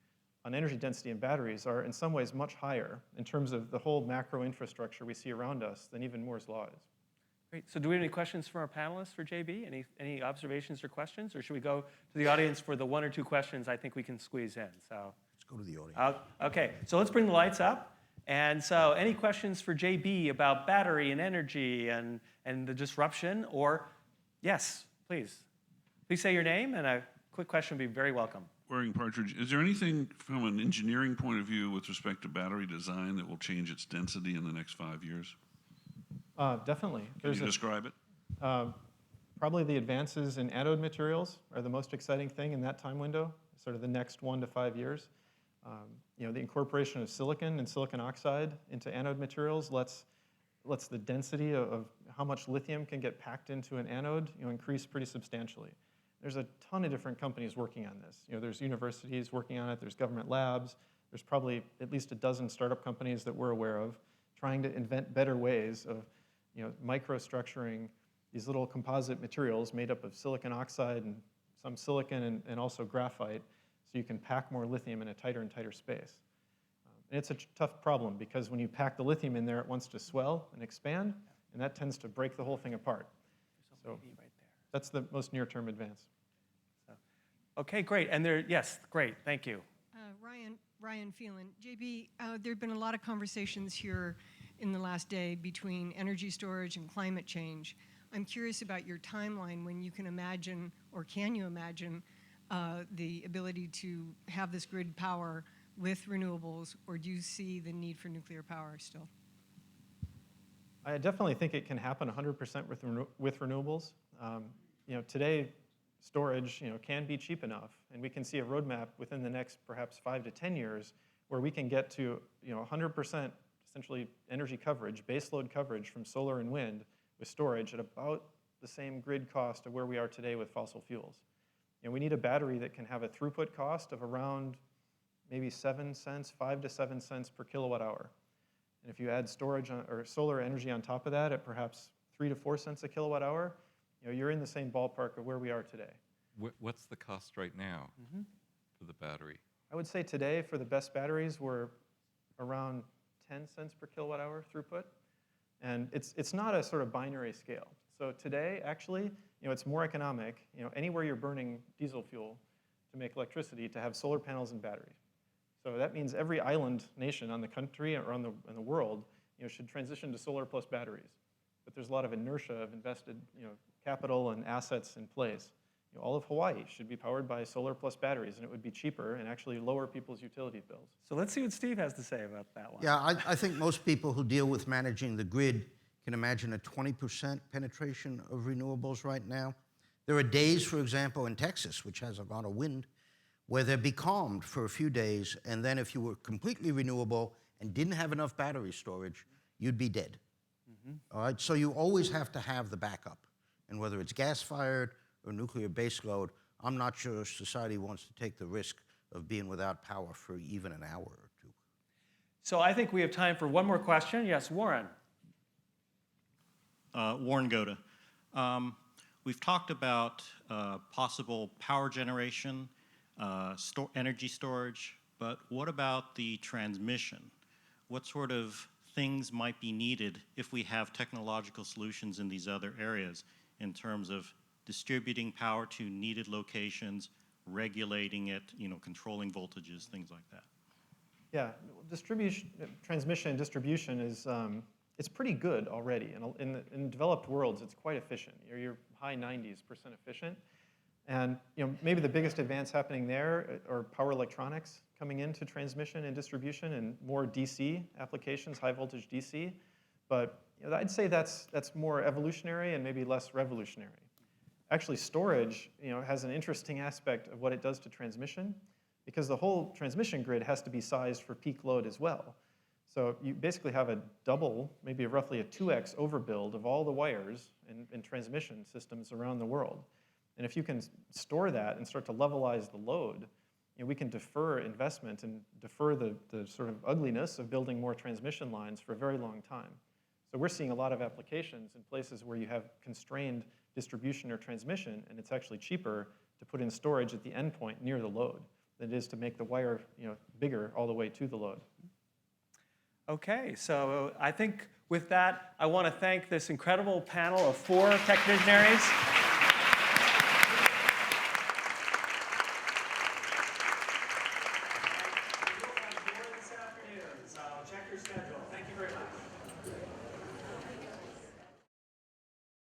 on energy density in batteries are in some ways much higher in terms of the whole macro infrastructure we see around us than even Moore's law is. Great. So do we have any questions from our panelists for JB? Any observations or questions? Or should we go to the audience for the 1 or 2 questions I think we can squeeze in? So let's go to the audience. Okay, so let's bring the lights up. And so any questions for JB about battery and energy and the disruption? Or yes, please. Please say your name, and a quick question would be very welcome. Waring Partridge, is there anything from an engineering point of view with respect to battery design that will change its density in the next 5 years? Definitely. Can you describe it? Probably the advances in anode materials are the most exciting thing in that time window, sort of the next 1 to 5 years. The incorporation of silicon and silicon oxide into anode materials lets the density of how much lithium can get packed into an anode increase pretty substantially. There's a ton of different companies working on this. There's universities working on it, there's government labs, there's probably at least a dozen startup companies that we're aware of trying to invent better ways of microstructuring these little composite materials made up of silicon oxide and some silicon and also graphite, so you can pack more lithium in a tighter and tighter space. And it's a tough problem because when you pack the lithium in there, it wants to swell and expand, and that tends to break the whole thing apart. So that's the most near-term advance. Okay, great. And yes, great. Thank you. Ryan Phelan. JB, there have been a lot of conversations here in the last day between energy storage and climate change. I'm curious about your timeline when you can imagine, or can you imagine, the ability to have this grid power with renewables, or do you see the need for nuclear power still? I definitely think it can happen 100% with renewables. Today, storage can be cheap enough, and we can see a roadmap within the next perhaps 5 to 10 years where we can get to 100% essentially energy coverage, baseload coverage from solar and wind with storage at about the the same grid cost of where we are today with fossil fuels. And we need a battery that can have a throughput cost of around maybe 7 cents, 5 to 7 cents per kilowatt hour. And if you add storage or solar energy on top of that at perhaps 3 to 4 cents a kilowatt hour, you're in the same ballpark of where we are today. What's the cost right now for the battery? I would say today for the best batteries, we're around 10 cents per kilowatt hour throughput. And it's not a sort of binary scale. So today, actually, it's more economic, anywhere you're burning diesel fuel to make electricity, to have solar panels and batteries. So that means every island nation on the country or in the world, should transition to solar plus batteries. But there's a lot of inertia of invested, capital and assets in place. All of Hawaii should be powered by solar plus batteries, and it would be cheaper and actually lower people's utility bills. So let's see what Steve has to say about that one. Yeah, I think most people who deal with managing the grid can imagine a 20% penetration of renewables right now. There are days, for example, in Texas, which has a lot of wind, where they'd be calmed for a few days, and then if you were completely renewable and didn't have enough battery storage, you'd be dead. All right, so you always have to have the backup. And whether it's gas-fired or nuclear baseload, I'm not sure society wants to take the risk of being without power for even an hour or two. So I think we have time for one more question. Yes, Warren. Warren Goda. We've talked about possible power generation, energy storage, but what about the transmission? What sort of things might be needed if we have technological solutions in these other areas in terms of distributing power to needed locations, regulating it, controlling voltages, things like that? Yeah, transmission and distribution is it's pretty good already. In developed worlds, it's quite efficient. You're high 90s% efficient. And maybe the biggest advance happening there are power electronics coming into transmission and distribution and more DC applications, high voltage DC. But I'd say that's more evolutionary and maybe less revolutionary. Actually, storage has an interesting aspect of what it does to transmission, because the whole transmission grid has to be sized for peak load as well. So you basically have a double, maybe roughly a 2x overbuild of all the wires in transmission systems around the world. And if you can store that and start to levelize the load, we can defer investment and defer the sort of ugliness of building more transmission lines for a very long time. So we're seeing a lot of applications in places where you have constrained distribution or transmission, and it's actually cheaper to put in storage at the endpoint near the load than it is to make the wire bigger all the way to the load. Okay, so I think with that, I want to thank this incredible panel of 4 tech visionaries.